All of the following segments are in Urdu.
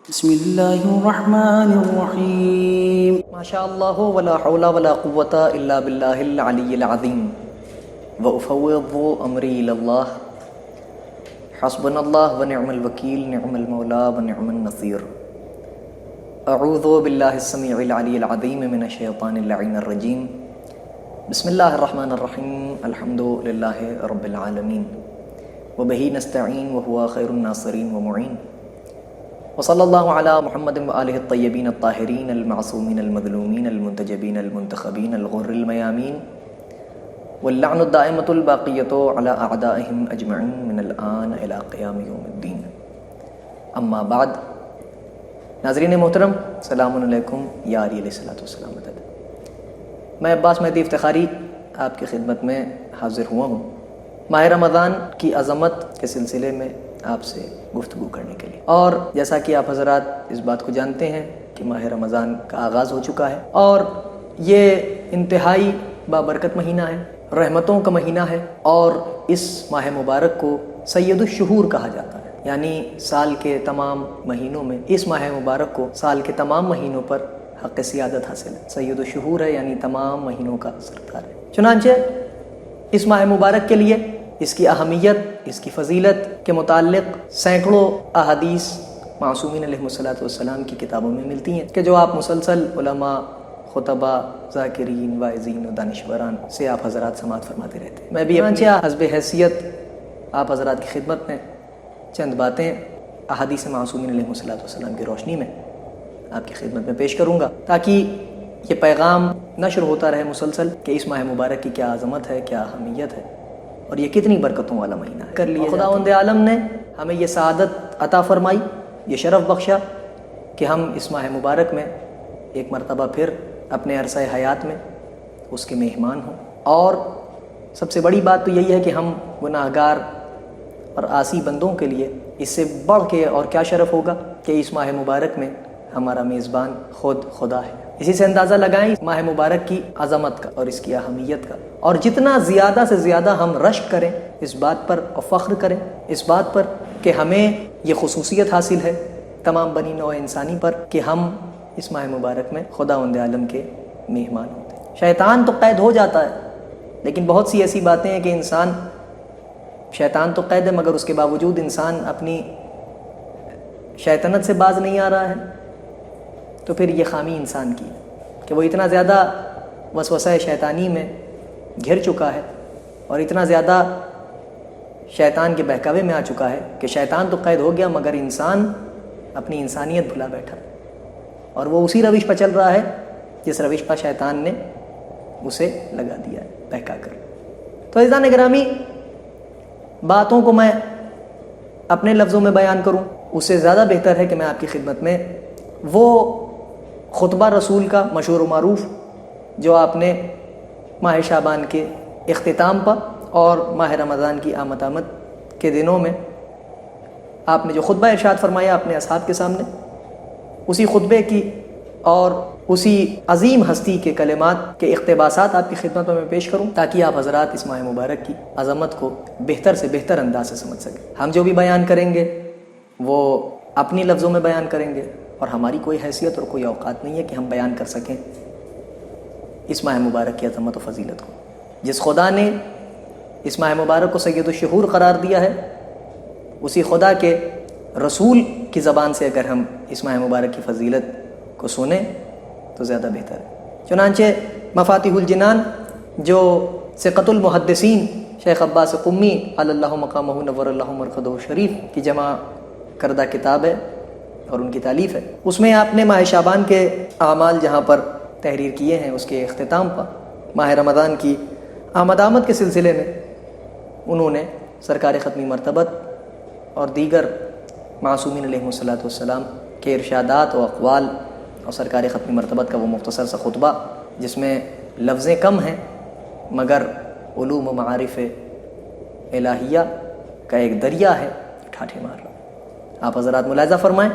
بسم اللہ الرحمن الرحیم ماشاء اللہ ولا حول ولا قوة الا باللہ العلی العظیم وافوض امری الی اللہ حسبنا اللہ ونعم الوکیل نعم المولا ونعم النصیر اعوذ باللہ السمیع العلی العظیم من الشیطان اللعین الرجیم بسم اللہ الرحمن الرحیم الحمد للہ رب العالمین وبہ نستعین وہو خیر الناصرین ومعین وصلی اللہ علی محمد وآلہ الطیبین الطاہرین المعصومین المظلومین المنتجبین المنتخبین الغر المیامین واللعن الدائمۃ الباقیۃ علی اعدائہم اجمعین من الآن الی قیام یوم الدین اما بعد. ناظرین محترم، سلام علیکم یا علی علیہ السلام مدد. میں عباس مہدی افتخاری آپ کی خدمت میں حاضر ہوا ہوں ماہ رمضان کی عظمت کے سلسلے میں آپ سے گفتگو کرنے کے لیے. اور جیسا کہ آپ حضرات اس بات کو جانتے ہیں کہ ماہ رمضان کا آغاز ہو چکا ہے اور یہ انتہائی بابرکت مہینہ ہے، رحمتوں کا مہینہ ہے، اور اس ماہ مبارک کو سید الشہور کہا جاتا ہے. یعنی سال کے تمام مہینوں میں اس ماہ مبارک کو سال کے تمام مہینوں پر حق سیادت حاصل ہے. سید الشہور ہے یعنی تمام مہینوں کا سردار ہے. چنانچہ اس ماہ مبارک کے لیے اس کی اہمیت، اس کی فضیلت کے متعلق سینکڑوں احادیث معصومین علیہ الصلوۃ والسلام کی کتابوں میں ملتی ہیں کہ جو آپ مسلسل علماء، خطباء، ذاکرین، واعظین و دانشوران سے آپ حضرات سماعت فرماتے رہتے ہیں. میں بھی حسب حیثیت آپ حضرات کی خدمت میں چند باتیں احادیث معصومین علیہ الصلوۃ والسلام کی روشنی میں آپ کی خدمت میں پیش کروں گا تاکہ یہ پیغام نشر ہوتا رہے مسلسل کہ اس ماہ مبارک کی کیا عظمت ہے، کیا اہمیت ہے اور یہ کتنی برکتوں والا مہینہ ہے. کر لیے خداوند عالم نے ہمیں یہ سعادت عطا فرمائی، یہ شرف بخشا کہ ہم اس ماہ مبارک میں ایک مرتبہ پھر اپنے عرصہ حیات میں اس کے مہمان ہوں. اور سب سے بڑی بات تو یہی ہے کہ ہم گناہگار اور عاصی بندوں کے لیے اس سے بڑھ کے اور کیا شرف ہوگا کہ اس ماہ مبارک میں ہمارا میزبان خود خدا ہے. اسی سے اندازہ لگائیں ماہ مبارک کی عظمت کا اور اس کی اہمیت کا، اور جتنا زیادہ سے زیادہ ہم رشک کریں اس بات پر اور فخر کریں اس بات پر کہ ہمیں یہ خصوصیت حاصل ہے تمام بنی نوع انسانی پر کہ ہم اس ماہ مبارک میں خداوند عالم کے مہمان ہوتے ہیں. شیطان تو قید ہو جاتا ہے، لیکن بہت سی ایسی باتیں ہیں کہ شیطان تو قید ہے مگر اس کے باوجود انسان اپنی شیطنت سے باز نہیں آ رہا ہے. تو پھر یہ خامی انسان کی کہ وہ اتنا زیادہ وسوسہ شیطانی میں گھر چکا ہے اور اتنا زیادہ شیطان کے بہکاوے میں آ چکا ہے کہ شیطان تو قید ہو گیا مگر انسان اپنی انسانیت بھلا بیٹھا اور وہ اسی روش پر چل رہا ہے جس روش پر شیطان نے اسے لگا دیا ہے بہکا کر. تو عزیزان گرامی، باتوں کو میں اپنے لفظوں میں بیان کروں اس سے زیادہ بہتر ہے کہ میں آپ کی خدمت میں وہ خطبہ رسول کا مشہور و معروف جو آپ نے ماہ شعبان کے اختتام پر اور ماہ رمضان کی آمد کے دنوں میں آپ نے جو خطبہ ارشاد فرمایا اپنے اصحاب کے سامنے، اسی خطبے کی اور اسی عظیم ہستی کے کلمات کے اقتباسات آپ کی خدمت میں پیش کروں تاکہ آپ حضرات اس ماہ مبارک کی عظمت کو بہتر سے بہتر انداز سے سمجھ سکیں. ہم جو بھی بیان کریں گے وہ اپنی لفظوں میں بیان کریں گے اور ہماری کوئی حیثیت اور کوئی اوقات نہیں ہے کہ ہم بیان کر سکیں اس ماہ مبارک کی عظمت و فضیلت کو. جس خدا نے اس ماہ مبارک کو سید الشہور قرار دیا ہے اسی خدا کے رسول کی زبان سے اگر ہم اس ماہ مبارک کی فضیلت کو سنیں تو زیادہ بہتر ہے. چنانچہ مفاتیح الجنان جو ثقۃ المحدثین شیخ عباس قمی علی اللہ مقامہ نور اللہ مرقدہ شریف کی جمع کردہ کتاب ہے اور ان کی تالیف ہے، اس میں آپ نے ماہ شعبان کے اعمال جہاں پر تحریر کیے ہیں اس کے اختتام پر ماہ رمضان کی آمد کے سلسلے میں انہوں نے سرکار ختمی مرتبت اور دیگر معصومین علیہ الصلوۃ والسلام کے ارشادات و اقوال اور سرکار ختمی مرتبت کا وہ مختصر سا خطبہ جس میں لفظیں کم ہیں مگر علوم و معارف الہیہ کا ایک دریا ہے ٹھاٹھے مار رہا. آپ حضرات ملاحظہ فرمائیں،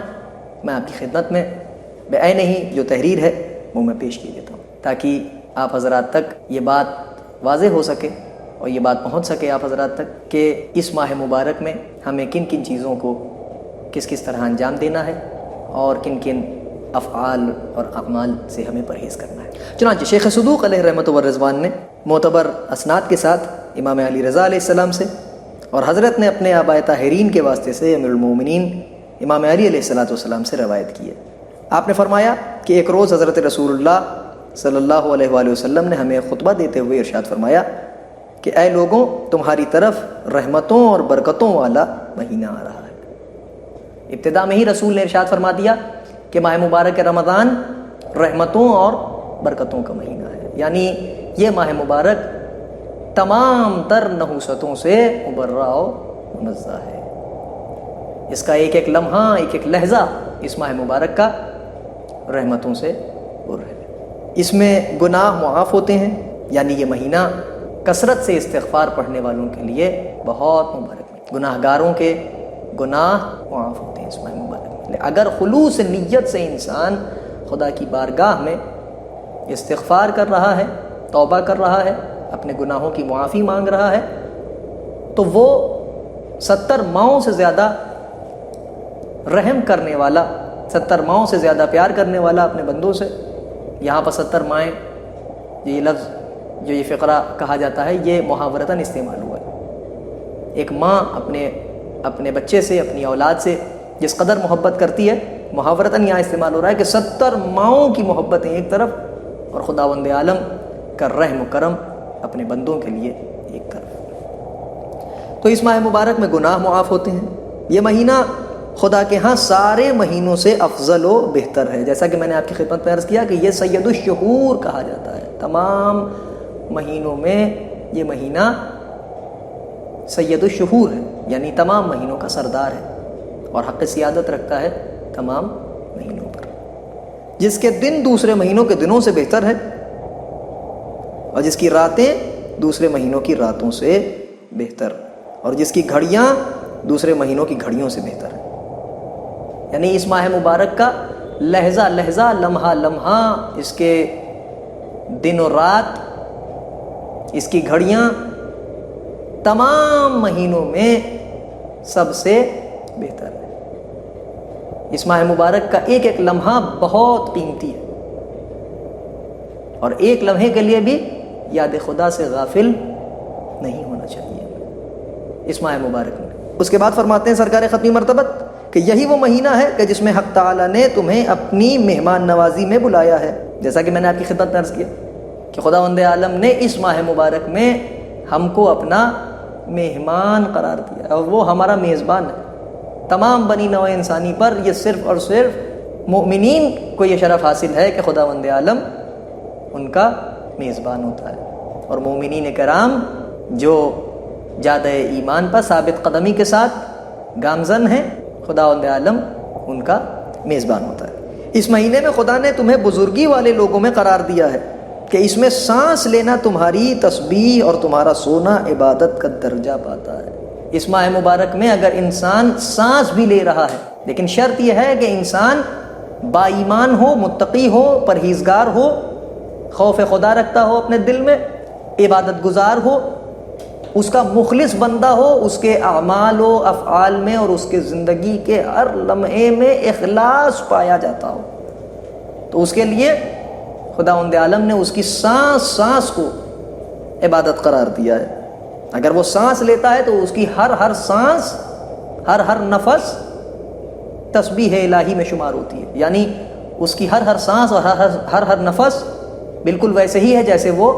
میں آپ کی خدمت میں بعین ہی جو تحریر ہے وہ میں پیش کیے دیتا ہوں تاکہ آپ حضرات تک یہ بات واضح ہو سکے اور یہ بات پہنچ سکے آپ حضرات تک کہ اس ماہ مبارک میں ہمیں کن کن چیزوں کو کس طرح انجام دینا ہے اور کن کن افعال اور اعمال سے ہمیں پرہیز کرنا ہے۔ چنانچہ شیخ صدوق علیہ رحمۃ و رضوان نے معتبر اسناد کے ساتھ امام علی رضا علیہ السلام سے اور حضرت نے اپنے آباء طاہرین کے واسطے سے امیر المومنین امام علی علیہ السلام سے روایت کی ہے۔ آپ نے فرمایا کہ ایک روز حضرت رسول اللہ صلی اللہ علیہ وآلہ وسلم نے ہمیں خطبہ دیتے ہوئے ارشاد فرمایا کہ اے لوگوں، تمہاری طرف رحمتوں اور برکتوں والا مہینہ آ رہا ہے۔ ابتدا میں ہی رسول نے ارشاد فرما دیا کہ ماہ مبارک رمضان رحمتوں اور برکتوں کا مہینہ ہے، یعنی یہ ماہ مبارک تمام تر نحوستوں سے مبرہ و منزہ ہے۔ اس کا ایک ایک لمحہ، ایک ایک لحظہ اس ماہ مبارک کا رحمتوں سے پر ہے۔ اس میں گناہ معاف ہوتے ہیں، یعنی یہ مہینہ کثرت سے استغفار پڑھنے والوں کے لیے بہت مبارک ہے۔ گناہ گاروں کے گناہ معاف ہوتے ہیں اس ماہ مبارک میں۔ اگر خلوص نیت سے انسان خدا کی بارگاہ میں استغفار کر رہا ہے، توبہ کر رہا ہے، اپنے گناہوں کی معافی مانگ رہا ہے، تو وہ 70 ماؤں سے زیادہ رحم کرنے والا، 70 ماؤں سے زیادہ پیار کرنے والا اپنے بندوں سے۔ یہاں پر 70 مائیں، یہ لفظ جو یہ فقرہ کہا جاتا ہے، یہ محاورتاً استعمال ہوا ہے۔ ایک ماں اپنے بچے سے، اپنی اولاد سے جس قدر محبت کرتی ہے، محاورتاً یہاں استعمال ہو رہا ہے کہ 70 ماؤں کی محبتیں ایک طرف اور خداوند عالم کا رحم و کرم اپنے بندوں کے لیے ایک طرف۔ تو اس ماہ مبارک میں گناہ معاف ہوتے ہیں۔ یہ مہینہ خدا کے ہاں سارے مہینوں سے افضل و بہتر ہے، جیسا کہ میں نے آپ کی خدمت میں عرض کیا کہ یہ سید الشہور کہا جاتا ہے۔ تمام مہینوں میں یہ مہینہ سید الشہور ہے، یعنی تمام مہینوں کا سردار ہے اور حق سیادت رکھتا ہے تمام مہینوں پر، جس کے دن دوسرے مہینوں کے دنوں سے بہتر ہے اور جس کی راتیں دوسرے مہینوں کی راتوں سے بہتر، اور جس کی گھڑیاں دوسرے مہینوں کی گھڑیوں سے بہتر ہے۔ یعنی اس ماہ مبارک کا لحظہ لحظہ، لمحہ لمحہ، اس کے دن و رات، اس کی گھڑیاں تمام مہینوں میں سب سے بہتر ہے۔ اس ماہ مبارک کا ایک ایک لمحہ بہت قیمتی ہے، اور ایک لمحے کے لیے بھی یاد خدا سے غافل نہیں ہونا چاہیے اس ماہ مبارک میں۔ اس کے بعد فرماتے ہیں سرکار ختمی مرتبت کہ یہی وہ مہینہ ہے کہ جس میں حق تعالیٰ نے تمہیں اپنی مہمان نوازی میں بلایا ہے، جیسا کہ میں نے آپ کی خدمت میں عرض کیا کہ خداوند عالم نے اس ماہ مبارک میں ہم کو اپنا مہمان قرار دیا اور وہ ہمارا میزبان ہے۔ تمام بنی نوع انسانی پر یہ صرف اور صرف مومنین کو یہ شرف حاصل ہے کہ خداوند عالم ان کا میزبان ہوتا ہے، اور مومنین کرام جو جادہ ایمان پر ثابت قدمی کے ساتھ گامزن ہیں، خداوند عالم ان کا میزبان ہوتا ہے۔ اس مہینے میں خدا نے تمہیں بزرگی والے لوگوں میں قرار دیا ہے کہ اس میں سانس لینا تمہاری تسبیح اور تمہارا سونا عبادت کا درجہ پاتا ہے۔ اس ماہ مبارک میں اگر انسان سانس بھی لے رہا ہے، لیکن شرط یہ ہے کہ انسان با ایمان ہو، متقی ہو، پرہیزگار ہو، خوف خدا رکھتا ہو اپنے دل میں، عبادت گزار ہو، اس کا مخلص بندہ ہو، اس کے اعمال و افعال میں اور اس کے زندگی کے ہر لمحے میں اخلاص پایا جاتا ہو، تو اس کے لیے خداوند عالم نے اس کی سانس سانس کو عبادت قرار دیا ہے۔ اگر وہ سانس لیتا ہے تو اس کی ہر سانس، ہر نفس تسبیح الہی میں شمار ہوتی ہے، یعنی اس کی ہر سانس اور ہر نفس بالکل ویسے ہی ہے جیسے وہ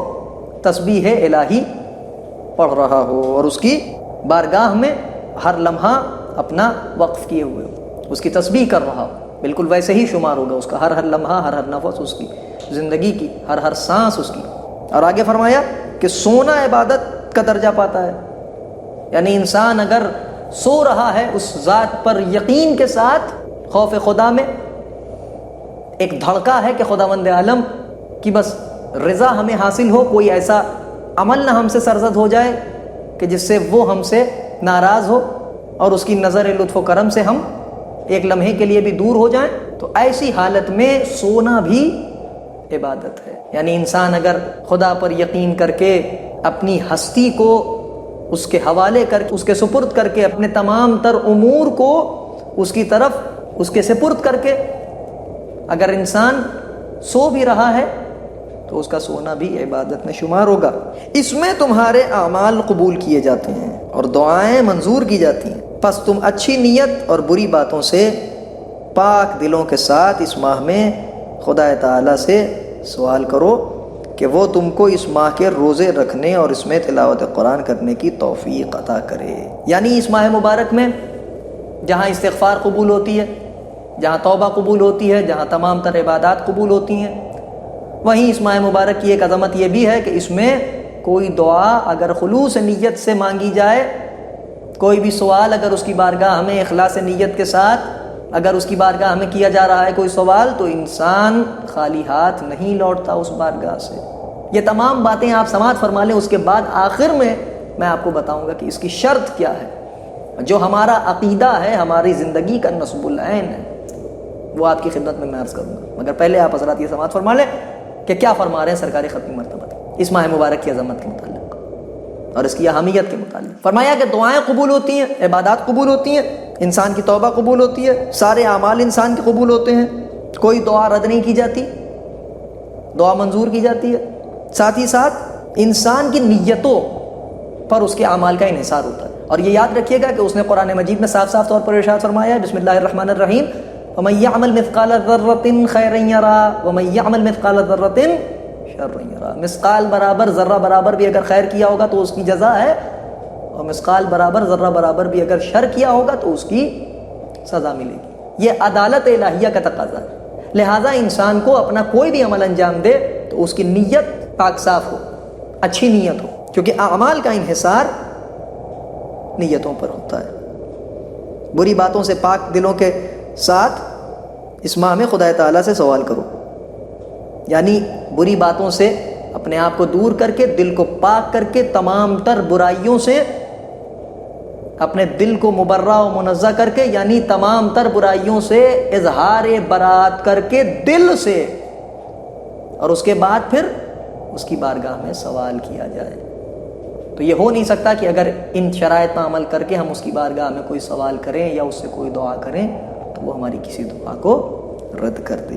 تسبیح الہی پڑھ رہا ہو اور اس کی بارگاہ میں ہر لمحہ اپنا وقف کیے ہوئے ہو، اس کی تسبیح کر رہا ہو، بالکل ویسے ہی شمار ہوگا اس کا ہر لمحہ، ہر نفس، اس کی زندگی کی ہر سانس اس کی۔ اور آگے فرمایا کہ سونا عبادت کا درجہ پاتا ہے، یعنی انسان اگر سو رہا ہے اس ذات پر یقین کے ساتھ، خوف خدا میں، ایک دھڑکا ہے کہ خداوند عالم کی بس رضا ہمیں حاصل ہو، کوئی ایسا عمل نہ ہم سے سرزد ہو جائے کہ جس سے وہ ہم سے ناراض ہو اور اس کی نظر لطف و کرم سے ہم ایک لمحے کے لیے بھی دور ہو جائیں، تو ایسی حالت میں سونا بھی عبادت ہے۔ یعنی انسان اگر خدا پر یقین کر کے اپنی ہستی کو اس کے حوالے کر کے، اس کے سپرد کر کے، اپنے تمام تر امور کو اس کی طرف اس کے سپرد کر کے اگر انسان سو بھی رہا ہے تو اس کا سونا بھی عبادت میں شمار ہوگا۔ اس میں تمہارے اعمال قبول کیے جاتے ہیں اور دعائیں منظور کی جاتی ہیں، پس تم اچھی نیت اور بری باتوں سے پاک دلوں کے ساتھ اس ماہ میں خدا تعالیٰ سے سوال کرو کہ وہ تم کو اس ماہ کے روزے رکھنے اور اس میں تلاوت قرآن کرنے کی توفیق عطا کرے۔ یعنی اس ماہ مبارک میں جہاں استغفار قبول ہوتی ہے، جہاں توبہ قبول ہوتی ہے، جہاں تمام تر عبادات قبول ہوتی ہیں، وہیں اس ماہ مبارک کی ایک عظمت یہ بھی ہے کہ اس میں کوئی دعا اگر خلوص نیت سے مانگی جائے، کوئی بھی سوال اگر اس کی بارگاہ ہمیں اخلاص نیت کے ساتھ اگر اس کی بارگاہ ہمیں کیا جا رہا ہے کوئی سوال، تو انسان خالی ہاتھ نہیں لوٹتا اس بارگاہ سے۔ یہ تمام باتیں آپ سماعت فرما لیں، اس کے بعد آخر میں میں آپ کو بتاؤں گا کہ اس کی شرط کیا ہے، جو ہمارا عقیدہ ہے، ہماری زندگی کا نصب العین ہے، وہ آپ کی خدمت میں عرض کروں گا۔ مگر پہلے آپ حضرات یہ سماعت فرما لیں کہ کیا فرما رہے ہیں سرکار ختمی مرتبہ اس ماہ مبارک کی عظمت کے متعلق اور اس کی اہمیت کے متعلق۔ فرمایا کہ دعائیں قبول ہوتی ہیں، عبادات قبول ہوتی ہیں، انسان کی توبہ قبول ہوتی ہے، سارے اعمال انسان کے قبول ہوتے ہیں، کوئی دعا رد نہیں کی جاتی، دعا منظور کی جاتی ہے۔ ساتھ ہی ساتھ انسان کی نیتوں پر اس کے اعمال کا انحصار ہوتا ہے۔ اور یہ یاد رکھیے گا کہ اس نے قرآن مجید میں صاف صاف طور پر ارشاد فرمایا ہے، بسم اللہ الرحمن الرحیم، وَمَن يَعْمَلْ مِثْقَالَ ذَرَّةٍ خَيْرًا يَرَهُ وَمَن يَعْمَلْ مِثْقَالَ ذَرَّةٍ شَرًّا يَرَهُ۔ مثقال برابر ذرہ برابر بھی اگر خیر کیا ہوگا تو اس کی جزا ہے، اور مثقال برابر ذرہ برابر بھی اگر شر کیا ہوگا تو اس کی سزا ملے گی۔ یہ عدالت الہیہ کا تقاضا ہے۔ لہٰذا انسان کو اپنا کوئی بھی عمل انجام دے تو اس کی نیت پاک صاف ہو، اچھی نیت ہو، کیونکہ اعمال کا انحصار نیتوں پر ہوتا ہے۔ بری باتوں سے پاک دلوں کے ساتھ اس ماہ میں خدا تعالیٰ سے سوال کرو، یعنی بری باتوں سے اپنے آپ کو دور کر کے، دل کو پاک کر کے، تمام تر برائیوں سے اپنے دل کو مبرہ و منزہ کر کے، یعنی تمام تر برائیوں سے اظہار برات کر کے دل سے، اور اس کے بعد پھر اس کی بارگاہ میں سوال کیا جائے۔ تو یہ ہو نہیں سکتا کہ اگر ان شرائط پر عمل کر کے ہم اس کی بارگاہ میں کوئی سوال کریں یا اس سے کوئی دعا کریں تو وہ ہماری کسی دعا کو رد کر دے۔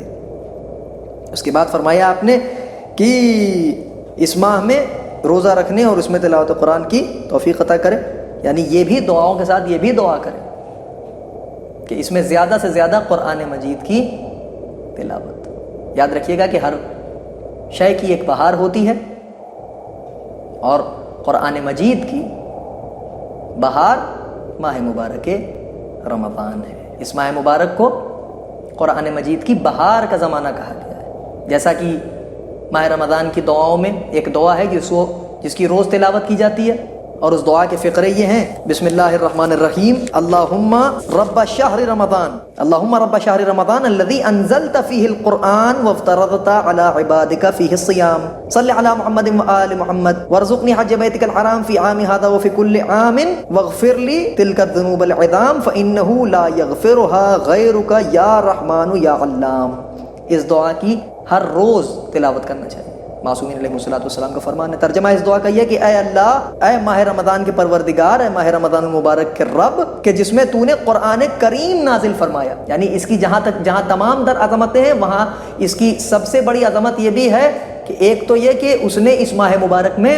اس کے بعد فرمایا آپ نے کہ اس ماہ میں روزہ رکھنے اور اس میں تلاوت قرآن کی توفیق عطا کرے، یعنی یہ بھی دعاؤں کے ساتھ یہ بھی دعا کریں کہ اس میں زیادہ سے زیادہ قرآن مجید کی تلاوت۔ یاد رکھیے گا کہ ہر شے کی ایک بہار ہوتی ہے، اور قرآن مجید کی بہار ماہ مبارک رمضان ہے۔ اس ماہ مبارک کو قرآن مجید کی بہار کا زمانہ کہا گیا ہے، جیسا کہ ماہ رمضان کی دعاؤں میں ایک دعا ہے جس کی روز تلاوت کی جاتی ہے، اور اس دعا کے فقرے یہ ہیں، بسم اللہ الرحمن الرحیم، اللہم رب شہر رمضان، اللہم رب شہر رمضان الذی انزلت فیہ القرآن وافترضت علی عبادک فیہ الصیام، صلی علی محمد وآل محمد وارزقنی حج بیتک الحرام فی عام ھذا وفی کل عام واغفر لی تلک الذنوب العظام فانہ لا یغفرها غیرک یا رحمن یا علام۔ اس دعا کی ہر روز تلاوت کرنا چاہیے۔ معصومین علیہ السلام کا فرمان ہے۔ ترجمہ اس دعا کا یہ کہ اے اللہ، اے ماہ رمضان کے پروردگار، اے ماہ رمضان المبارک کے رب، کہ جس میں تو نے قرآن کریم نازل فرمایا، یعنی اس کی جہاں تمام در عظمتیں ہیں وہاں اس کی سب سے بڑی عظمت یہ بھی ہے کہ ایک تو یہ کہ اس نے اس ماہ مبارک میں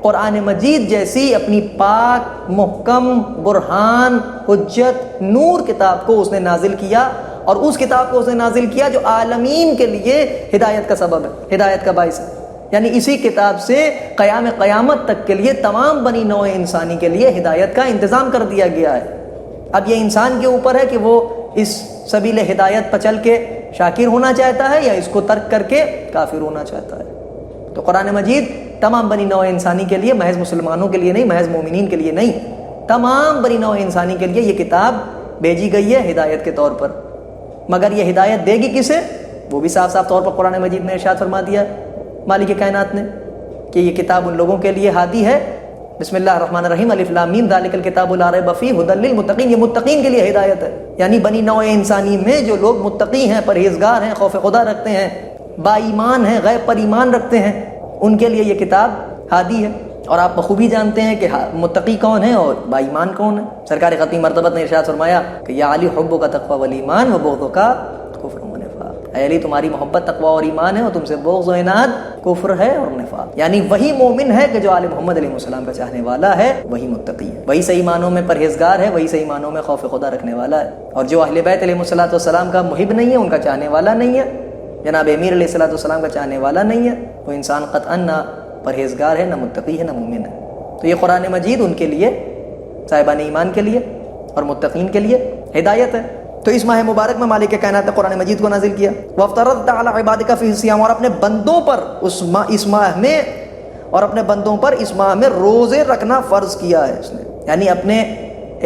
قرآن مجید جیسی اپنی پاک، محکم، برہان، حجت، نور کتاب کو اس نے نازل کیا، اور اس کتاب کو اس نے نازل کیا جو عالمین کے لیے ہدایت کا سبب ہے، ہدایت کا باعث ہے۔ یعنی اسی کتاب سے قیامت تک کے لیے تمام بنی نوع انسانی کے لیے ہدایت کا انتظام کر دیا گیا ہے۔ اب یہ انسان کے اوپر ہے کہ وہ اس سبیل ہدایت پر چل کے شاکر ہونا چاہتا ہے یا اس کو ترک کر کے کافر ہونا چاہتا ہے۔ تو قرآن مجید تمام بنی نوع انسانی کے لیے، محض مسلمانوں کے لیے نہیں، محض مومنین کے لیے نہیں، تمام بنی نوع انسانی کے لیے یہ کتاب بھیجی گئی ہے ہدایت کے طور پر۔ مگر یہ ہدایت دے گی کسے؟ وہ بھی صاف صاف طور پر قرآن مجید میں ارشاد فرما دیا مالک کائنات نے کہ یہ کتاب ان لوگوں کے لیے ہادی ہے۔ بسم اللہ الرحمن الرحیم، الف لام میم، ذالک الکتاب لا ریب فیہ ھدی للمتقین، یہ متقین کے لیے ہدایت ہے۔ یعنی بنی نوع انسانی میں جو لوگ متقی ہیں، پرہیزگار ہیں، خوف خدا رکھتے ہیں، با ایمان ہیں، غیب پر ایمان رکھتے ہیں، ان کے لیے یہ کتاب ہادی ہے۔ اور آپ بخوبی جانتے ہیں کہ متقی کون ہے اور با ایمان کون ہے۔ سرکار ختم مرتبت نے ارشاد فرمایا کہ یا علی حب کا تقوی والایمان و بغض کا کفر و نفاق، اے علی تمہاری محبت تقوی اور ایمان ہے اور تم سے بغض و عناد کفر ہے اور نفاق۔ یعنی وہی مومن ہے کہ جو آل محمد علیہ السلام کا چاہنے والا ہے، وہی متقی ہے، وہی صحیح معنوں میں پرہیزگار ہے، وہی صحیح معنوں میں خوف خدا رکھنے والا ہے۔ اور جو اہل بیت علیہ السلام کا محب نہیں ہے، ان کا چاہنے والا نہیں ہے، جناب امیر علیہ السلام کا چاہنے والا نہیں ہے، وہ انسان قطعاً نہ پرہیزگار ہے، نہ متقی ہے، نہ مومن ہے۔ تو یہ قرآن مجید ان کے لیے، صاحبان ایمان کے لیے اور متقین کے لیے ہدایت ہے۔ تو اس ماہ مبارک میں مالک کائنات نے قرآن مجید کو نازل کیا۔ وَافْتَرَضْتَ عَلَىٰ عِبَادِكَ فِيهِ الصِّيَامَ، اور اپنے بندوں پر اس ماہ میں روزے رکھنا فرض کیا ہے اس نے، یعنی اپنے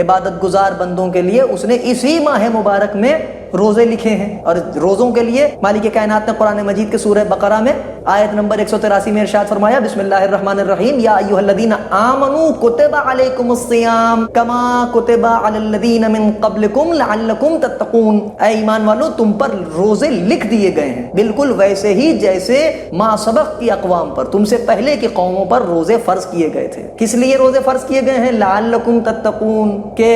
عبادت گزار بندوں کے لیے اس نے اسی ماہ مبارک میں روزے لکھے ہیں۔ اور روزوں کے لیے مالک کائنات نے قرآن مجید کے سورہ بقرہ میں آیت نمبر 183 میں ارشاد فرمایا، بسم اللہ الرحمن الرحیم، یا ایھا الذین آمنوا کتب علیکم الصیام کما کتب علی الذین من قبلکم لعلکم تتقون، اے ایمان والو تم پر روزے لکھ دیے گئے ہیں بالکل ویسے ہی جیسے ما سبق کی اقوام پر، تم سے پہلے کی قوموں پر روزے فرض کیے گئے تھے۔ کس لیے روزے فرض کیے گئے ہیں؟ لعلکم تتقون، کہ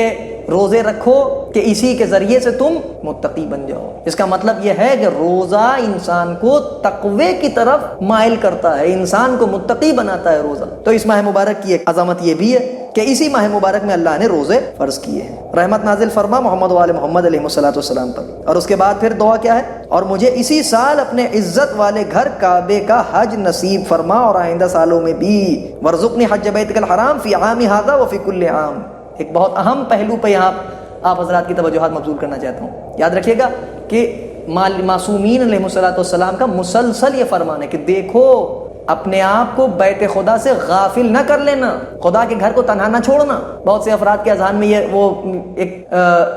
روزے رکھو کہ اسی کے ذریعے سے تم متقی بن جاؤ۔ اس کا مطلب یہ ہے کہ روزہ انسان کو تقوی کی طرف مائل کرتا ہے، انسان کو متقی بناتا ہے روزہ۔ تو اس ماہ مبارک کی ایک عظمت یہ بھی ہے کہ اسی ماہ مبارک میں اللہ نے روزے فرض کیے ہیں۔ رحمت نازل فرما محمد و آل محمد علیہ السلام پر۔ اور اس کے بعد پھر دعا کیا ہے؟ اور مجھے اسی سال اپنے عزت والے گھر کعبے کا حج نصیب فرما اور آئندہ سالوں میں بھی، وارزقنی حج بیتک الحرام فی عامی ھذا وفی کل عام۔ ایک بہت اہم پہلو پہ یہاں آپ حضرات کی توجہات مبذول کرنا چاہتا ہوں۔ یاد رکھیے گا کہ معصومین علیہ السلام کا مسلسل یہ فرمان ہے کہ دیکھو اپنے آپ کو بیت خدا سے غافل نہ کر لینا، خدا کے گھر کو تنہا نہ چھوڑنا۔ بہت سے افراد کے اذہان میں یہ وہ ایک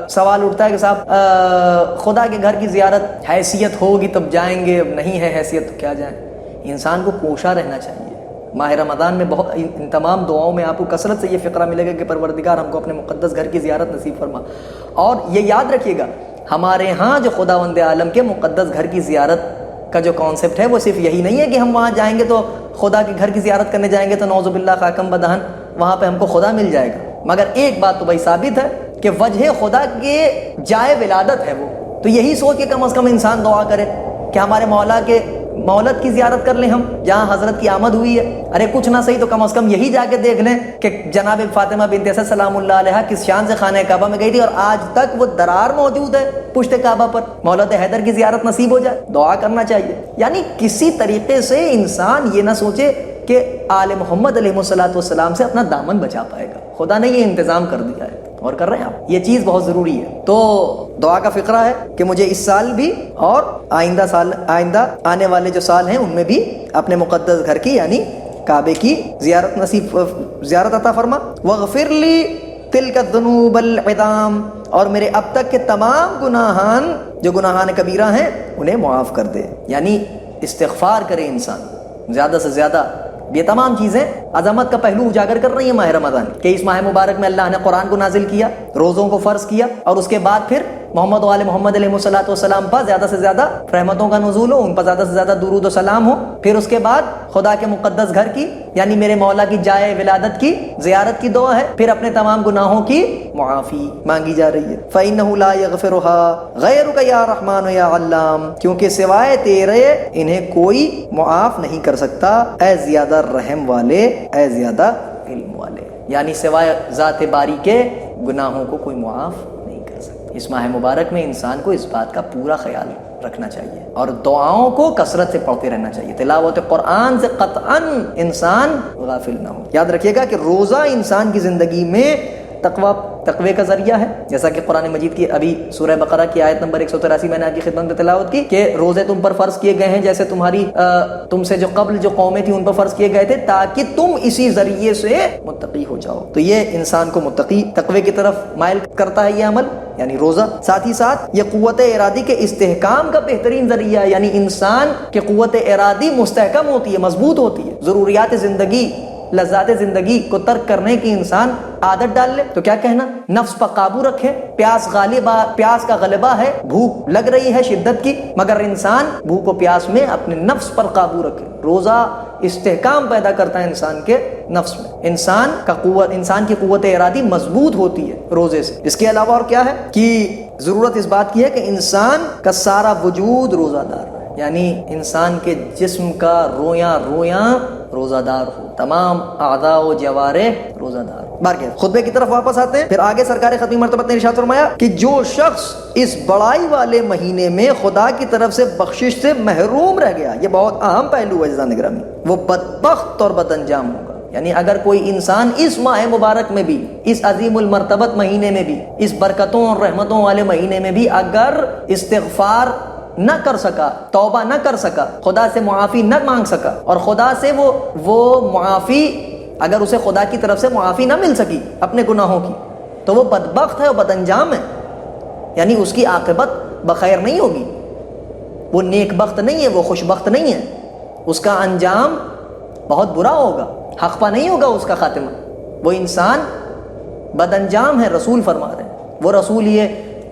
سوال اٹھتا ہے کہ صاحب خدا کے گھر کی زیارت حیثیت ہوگی تب جائیں گے، نہیں ہے حیثیت تو کیا جائیں۔ انسان کو کوشاں رہنا چاہیے۔ ماہ رمضان میں بہت ان تمام دعاؤں میں آپ کو کثرت سے یہ فقرہ ملے گا کہ پروردگار ہم کو اپنے مقدس گھر کی زیارت نصیب فرما۔ اور یہ یاد رکھیے گا ہمارے ہاں جو خداوند عالم کے مقدس گھر کی زیارت کا جو کانسیپٹ ہے وہ صرف یہی نہیں ہے کہ ہم وہاں جائیں گے تو خدا کے گھر کی زیارت کرنے جائیں گے تو نعوذ باللہ خاکم بدہن وہاں پہ ہم کو خدا مل جائے گا، مگر ایک بات تو بھائی ثابت ہے کہ وجہ خدا کے جائے ولادت ہے وہ۔ تو یہی سوچ کے کم از کم انسان دعا کرے کہ ہمارے مولا کے مولد کی زیارت کر لیں ہم جہاں حضرت کی آمد ہوئی ہے۔ ارے کچھ نہ صحیح تو کم از کم یہی جا کے دیکھ لیں کہ جناب فاطمہ بنت اسد سلام اللہ علیہا کس شان سے خانہ کعبہ میں گئی تھی اور آج تک وہ درار موجود ہے پشت کعبہ پر۔ مولد حیدر کی زیارت نصیب ہو جائے، دعا کرنا چاہیے۔ یعنی کسی طریقے سے انسان یہ نہ سوچے کہ آل محمد علیہ السلام سے اپنا دامن بچا پائے گا، خدا نے یہ انتظام کر دیا ہے اور کر رہے ہیں آپ۔ یہ چیز بہت ضروری ہے۔ تو دعا کا فقرہ ہے کہ مجھے اس سال بھی اور آئندہ آنے والے جو سال ہیں ان میں بھی اپنے مقدس گھر کی یعنی کعبے کی زیارت عطا فرما۔ واغفر لی تلک الذنوب العظام، اور میرے اب تک کے تمام گناہان جو گناہان کبیرہ ہیں انہیں معاف کر دے۔ یعنی استغفار کرے انسان زیادہ سے زیادہ۔ یہ تمام چیزیں عظمت کا پہلو اجاگر کر رہی ہیں ماہ رمضان کہ اس ماہ مبارک میں اللہ نے قرآن کو نازل کیا، روزوں کو فرض کیا، اور اس کے بعد پھر محمد و آل محمد علیہ السلام پر زیادہ سے زیادہ رحمتوں کا نزول ہو، ان پر زیادہ سے زیادہ درود و سلام ہو۔ پھر اس کے بعد خدا کے مقدس گھر کی یعنی میرے مولا کی جائے ولادت کی زیارت کی دعا ہے، پھر اپنے تمام گناہوں کی معافی مانگی جا رہی ہے۔ فَإِنَّهُ لَا يَغْفِرُهَا غَيْرُكَ يَا رَحْمَانُ يَا عَلَّامُ، کیونکہ سوائے تیرے انہیں کوئی معاف نہیں کر سکتا، اے زیادہ رحم والے، اے زیادہ علم والے۔ یعنی سوائے ذات باری کے گناہوں کو کوئی معاف نہیں کر سکتا۔ اس ماہ مبارک میں انسان کو اس بات کا پورا خیال رکھنا چاہیے اور دعاؤں کو کثرت سے پڑھتے رہنا چاہیے۔ تلاوت قرآن سے قطعاً انسان غافل نہ ہو۔ یاد رکھیے گا کہ روزہ انسان کی زندگی میں تقوی کا ذریعہ ہے، جیسا کہ قرآن مجید کی ابھی سورہ بقرہ کی آیت نمبر 183 میں نے آپ کی خدمت میں تلاوت کی کہ روزے تم پر فرض کیے گئے ہیں جیسے تم سے جو قبل جو قومیں تھیں ان پر فرض کیے گئے تھے تاکہ تم اسی ذریعے سے متقی ہو جاؤ۔ تو یہ انسان کو متقی تقوی کی طرف مائل کرتا ہے یہ عمل یعنی روزہ۔ ساتھ ہی ساتھ یہ قوت ارادی کے استحکام کا بہترین ذریعہ ہے، یعنی انسان کی قوت ارادی مستحکم ہوتی ہے، مضبوط ہوتی ہے، ضروریات زندگی لذات زندگی کو ترک کرنے کی انسان عادت ڈال لے تو کیا کہنا، نفس پر قابو رکھے، پیاس کا غلبہ ہے، بھوک لگ رہی ہے شدت کی، مگر انسان بھوک و پیاس میں اپنے نفس پر قابو رکھے۔ روزہ استحکام پیدا کرتا ہے انسان کے نفس میں، انسان کی قوت ارادی مضبوط ہوتی ہے روزے سے۔ اس کے علاوہ اور کیا ہے کہ ضرورت اس بات کی ہے کہ انسان کا سارا وجود روزہ دار ہے، یعنی انسان کے جسم کا رویاں روزہ دار ہو، تمام اعضاء و جوارح روزہ دار۔ بارکہ خطبے کی طرف واپس آتے ہیں، پھر آگے سرکار ختمی مرتبہ نے ارشاد فرمایا کہ جو شخص اس بڑائی والے مہینے میں خدا کی طرف سے بخشش سے محروم رہ گیا، یہ بہت اہم پہلو ہے عزیزان گرامی، وہ بدبخت اور بد انجام ہوگا۔ یعنی اگر کوئی انسان اس ماہ مبارک میں بھی، اس عظیم المرتبت مہینے میں بھی، اس برکتوں اور رحمتوں والے مہینے میں بھی اگر استغفار نہ کر سکا، توبہ نہ کر سکا، خدا سے معافی نہ مانگ سکا، اور خدا سے وہ معافی، اگر اسے خدا کی طرف سے معافی نہ مل سکی اپنے گناہوں کی، تو وہ بدبخت ہے اور بد انجام ہے، یعنی اس کی عاقبت بخیر نہیں ہوگی، وہ نیک بخت نہیں ہے، وہ خوش بخت نہیں ہے، اس کا انجام بہت برا ہوگا، حق پا نہیں ہوگا اس کا خاتمہ، وہ انسان بد انجام ہے۔ رسول فرما رہے ہیں، وہ رسول یہ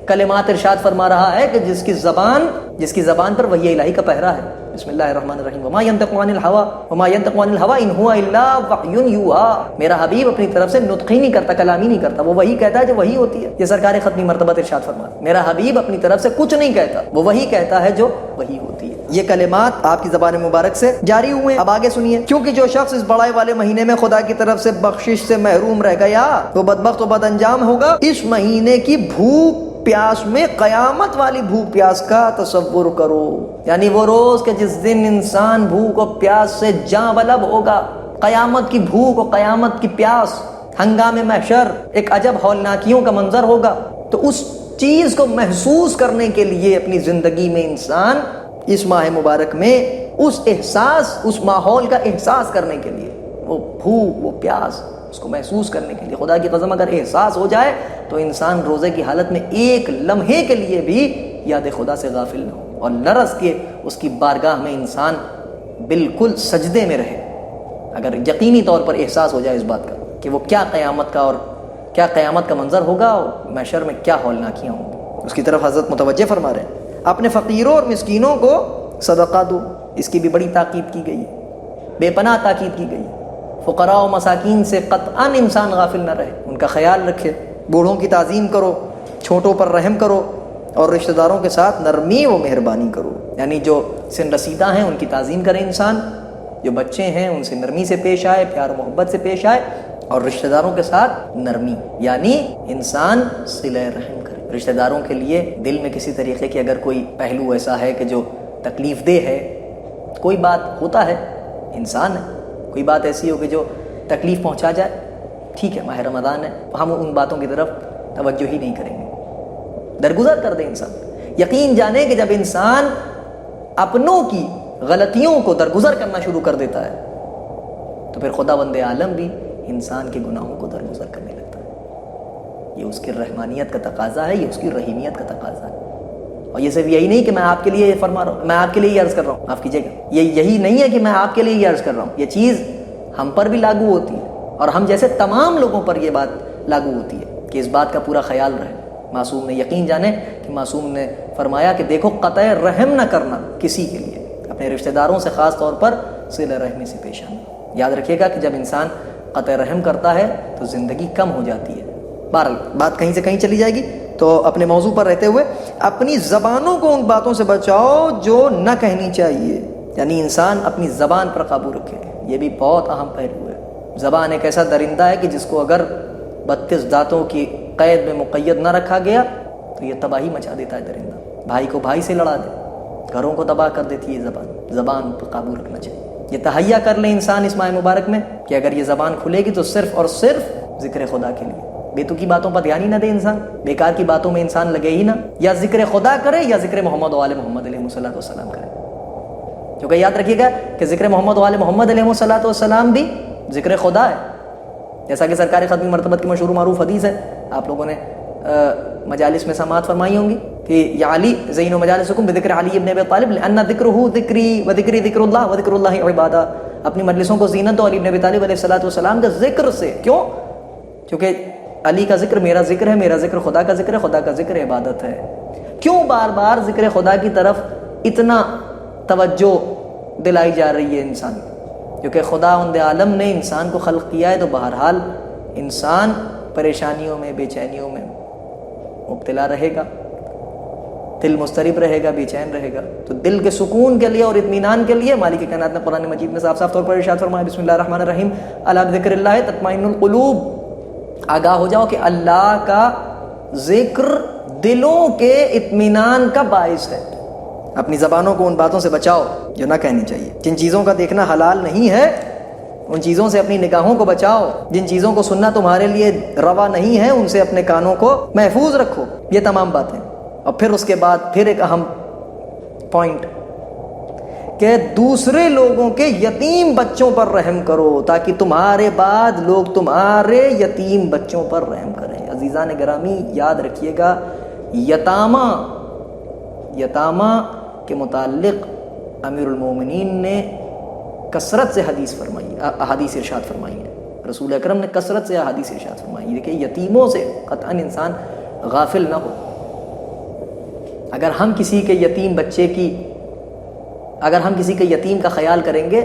کلمات ارشاد فرما رہا ہے کہ جس کی زبان پر وحی الہی کا پہرا ہے۔ بسم اللہ الرحمن الرحیم، وما ينطق عن الهوى ان هو الا وحی یوحى۔ میرا حبیب اپنی طرف سے نطق ہی نہیں کرتا، کلام ہی نہیں کرتا، وہ وہی کہتا ہے جو وہی ہوتی ہے۔ یہ سرکار ختمی مرتبہ ارشاد فرما، میرا حبیب اپنی طرف سے کچھ نہیں کہتا، وہ وہی کہتا ہے جو وہی ہوتی ہے۔ یہ کلمات آپ کی زبان مبارک سے جاری ہوئے ہیں۔ اب آگے سنیے، کیونکہ جو شخص اس بڑائی والے مہینے میں خدا کی طرف سے بخشش سے محروم رہ گیا وہ بدبخت و بد انجام ہوگا۔ اس مہینے کی بھوک پیاس میں قیامت والی بھوک پیاس کا تصور کرو، یعنی وہ روز کہ جس دن انسان بھوک و پیاس سے جاں بلب ہوگا، قیامت کی بھوک و قیامت کی پیاس، ہنگام محشر، ایک عجب ہولناکیوں کا منظر ہوگا۔ تو اس چیز کو محسوس کرنے کے لیے اپنی زندگی میں انسان اس ماہ مبارک میں اس ماحول کا احساس کرنے کے لیے، وہ بھوک وہ پیاس اس کو محسوس کرنے کے لیے، خدا کی قسم اگر احساس ہو جائے تو انسان روزے کی حالت میں ایک لمحے کے لیے بھی یاد خدا سے غافل نہ ہو اور لرز کے اس کی بارگاہ میں انسان بالکل سجدے میں رہے، اگر یقینی طور پر احساس ہو جائے اس بات کا کہ وہ کیا قیامت کا منظر ہوگا اور محشر میں کیا ہولناکیاں ہوں گی۔ اس کی طرف حضرت متوجہ فرما رہے ہیں، اپنے فقیروں اور مسکینوں کو صدقہ دو، اس کی بھی بڑی تاکید کی گئی ہے، بے پناہ تاکید کی گئی ہے۔ فقراء و مساکین سے قطعاً انسان غافل نہ رہے، ان کا خیال رکھے، بوڑھوں کی تعظیم کرو، چھوٹوں پر رحم کرو، اور رشتہ داروں کے ساتھ نرمی و مہربانی کرو، یعنی جو سن رسیدہ ہیں ان کی تعظیم کرے انسان، جو بچے ہیں ان سے نرمی سے پیش آئے، پیار و محبت سے پیش آئے، اور رشتہ داروں کے ساتھ نرمی، یعنی انسان صلہ رحم کرے رشتہ داروں کے لیے۔ دل میں کسی طریقے کی اگر کوئی پہلو ایسا ہے کہ جو تکلیف دہ ہے، کوئی بات ہوتا ہے، انسان ہے، کوئی بات ایسی ہو کہ جو تکلیف پہنچا جائے، ٹھیک ہے، ماہ رمضان ہے، ہم ان باتوں کی طرف توجہ ہی نہیں کریں گے، درگزر کر دے انسان۔ یقین جانے کہ جب انسان اپنوں کی غلطیوں کو درگزر کرنا شروع کر دیتا ہے تو پھر خداوند عالم بھی انسان کے گناہوں کو درگزر کرنے لگتا ہے۔ یہ اس کی رحمانیت کا تقاضا ہے، یہ اس کی رحیمیت کا تقاضا ہے۔ اور یہ صرف یہی نہیں کہ میں آپ کے لیے یہ فرما رہا ہوں، میں آپ کے لیے یہ عرض کر رہا ہوں، معاف کیجیے گا، یہی نہیں ہے کہ میں آپ کے لیے یہ عرض کر رہا ہوں، یہ چیز ہم پر بھی لاگو ہوتی ہے اور ہم جیسے تمام لوگوں پر یہ بات لاگو ہوتی ہے کہ اس بات کا پورا خیال رہے۔ معصوم نے یقین جانے کہ معصوم نے فرمایا کہ دیکھو قطع رحم نہ کرنا کسی کے لیے، اپنے رشتہ داروں سے خاص طور پر صلہ رحمی سے پیش آنا۔ یاد رکھیے گا کہ جب انسان قطع رحم کرتا ہے تو زندگی کم ہو جاتی ہے۔ بہرحال بات کہیں سے کہیں چلی جائے گی، تو اپنے موضوع پر رہتے ہوئے اپنی زبانوں کو ان باتوں سے بچاؤ جو نہ کہنی چاہیے، یعنی انسان اپنی زبان پر قابو رکھے، یہ بھی بہت اہم پہلو ہے۔ زبان ایک ایسا درندہ ہے کہ جس کو اگر 32 دانتوں کی قید میں مقید نہ رکھا گیا تو یہ تباہی مچا دیتا ہے درندہ، بھائی کو بھائی سے لڑا دے، گھروں کو تباہ کر دیتی ہے زبان پر قابو رکھنا چاہیے۔ یہ تہیا کر لے انسان اس ماہ مبارک میں کہ اگر یہ زبان کھلے گی تو صرف اور صرف ذکر خدا کے لیے، بے تکی باتوں پر دھیان ہی نہ دے انسان، بیکار کی باتوں میں انسان لگے ہی نہ، یا ذکر خدا کرے یا ذکر محمد و آل محمد علیہ الصلوۃ والسلام کرے، کیونکہ یاد رکھیے گا کہ ذکر محمد و آل محمد علیہ الصلوۃ والسلام بھی ذکر خدا ہے، جیسا کہ سرکار ختمی مرتبت کی مشہور معروف حدیث ہے، آپ لوگوں نے مجالس میں سماعت فرمائی ہوں گی کہ یا علی زین مجالسکم بذکر علی ابن ابی طالب لان ذکرہ ذکری و ذکری ذکر اللہ و ذکر اللہ عبادہ، اپنی مجلسوں کو زینت علی بن ابی طالب علیہ السلام کے ذکر سے. کیوں؟ کیونکہ علی کا ذکر میرا ذکر ہے، میرا ذکر خدا کا ذکر ہے، خدا کا ذکر عبادت ہے. کیوں بار بار ذکر خدا کی طرف اتنا توجہ دلائی جا رہی ہے انسان؟ کیونکہ خداوند عالم نے انسان کو خلق کیا ہے تو بہرحال انسان پریشانیوں میں، بے چینیوں میں مبتلا رہے گا، دل مضطرب رہے گا، بے چین رہے گا. تو دل کے سکون کے لیے اور اطمینان کے لیے مالک کائنات نے قرآن مجید میں صاف صاف طور پر ارشاد فرمایا بسم اللہ الرحمن الرحیم الا بذکر اللہ تطمئن القلوب. آگاہ ہو جاؤ کہ اللہ کا ذکر دلوں کے اطمینان کا باعث ہے. اپنی زبانوں کو ان باتوں سے بچاؤ جو نہ کہنی چاہیے. جن چیزوں کا دیکھنا حلال نہیں ہے ان چیزوں سے اپنی نگاہوں کو بچاؤ. جن چیزوں کو سننا تمہارے لیے روا نہیں ہے ان سے اپنے کانوں کو محفوظ رکھو. یہ تمام باتیں. اور پھر اس کے بعد پھر ایک اہم پوائنٹ کہ دوسرے لوگوں کے یتیم بچوں پر رحم کرو تاکہ تمہارے بعد لوگ تمہارے یتیم بچوں پر رحم کریں. عزیزان گرامی یاد رکھیے گا یتامہ کے متعلق امیر المومنین نے کثرت سے احادیث ارشاد فرمائی ہیں. رسول اکرم نے کثرت سے احادیث ارشاد فرمائی ہے کہ یتیموں سے قطعاً انسان غافل نہ ہو. اگر ہم کسی کے یتیم کا خیال کریں گے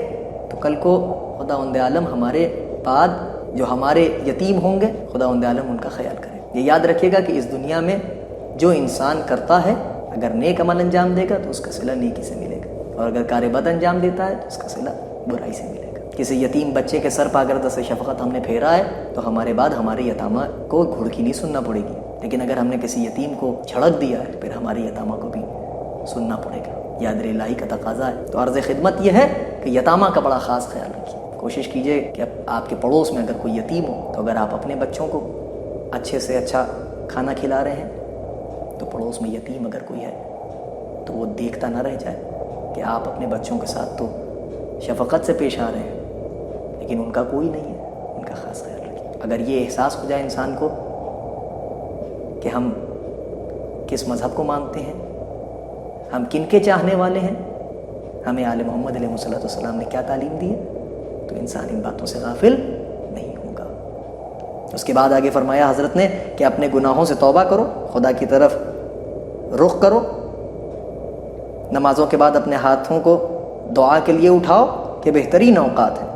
تو کل کو خداوند عالم ہمارے بعد جو ہمارے یتیم ہوں گے خداوند عالم ان کا خیال کرے. یہ یاد رکھیے گا کہ اس دنیا میں جو انسان کرتا ہے اگر نیک عمل انجام دے گا تو اس کا صلہ نیکی سے ملے گا، اور اگر کار بد انجام دیتا ہے تو اس کا صلہ برائی سے ملے گا. کسی یتیم بچے کے سر پہ اگر دست شفقت ہم نے پھیرا ہے تو ہمارے بعد ہمارے یتامہ کو گھڑکی نہیں سننا پڑے گی. لیکن اگر ہم نے کسی یتیم کو چھڑک دیا ہے پھر ہمارے یتامہ کو بھی سننا پڑے گا. یاد الہی کا تقاضا ہے. تو عرض خدمت یہ ہے کہ یتامہ کا بڑا خاص خیال رکھیے. کوشش کیجئے کہ آپ کے پڑوس میں اگر کوئی یتیم ہو تو اگر آپ اپنے بچوں کو اچھے سے اچھا کھانا کھلا رہے ہیں تو پڑوس میں یتیم اگر کوئی ہے تو وہ دیکھتا نہ رہ جائے کہ آپ اپنے بچوں کے ساتھ تو شفقت سے پیش آ رہے ہیں لیکن ان کا کوئی نہیں ہے. ان کا خاص خیال رکھیے. اگر یہ احساس ہو جائے انسان کو کہ ہم کس مذہب کو مانتے ہیں، ہم کن کے چاہنے والے ہیں، ہمیں آل محمد علیہ السلام نے کیا تعلیم دی ہے، تو انسان ان باتوں سے غافل نہیں ہوگا. اس کے بعد آگے فرمایا حضرت نے کہ اپنے گناہوں سے توبہ کرو، خدا کی طرف رخ کرو. نمازوں کے بعد اپنے ہاتھوں کو دعا کے لیے اٹھاؤ کہ بہترین اوقات ہیں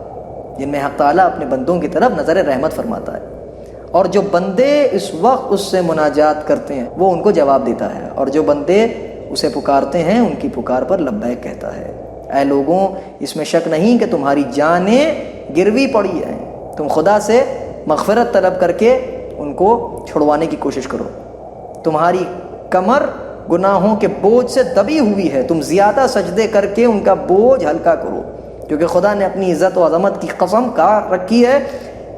جن میں حق تعالیٰ اپنے بندوں کی طرف نظر رحمت فرماتا ہے، اور جو بندے اس وقت اس سے مناجات کرتے ہیں وہ ان کو جواب دیتا ہے، اور جو بندے اسے پکارتے ہیں ان کی پکار پر لبیک کہتا ہے. اے لوگوں اس میں شک نہیں کہ تمہاری جانیں گروی پڑی ہیں. تم خدا سے مغفرت طلب کر کے ان کو چھڑوانے کی کوشش کرو. تمہاری کمر گناہوں کے بوجھ سے دبی ہوئی ہے، تم زیادہ سجدے کر کے ان کا بوجھ ہلکا کرو، کیونکہ خدا نے اپنی عزت و عظمت کی قسم کھا رکھی ہے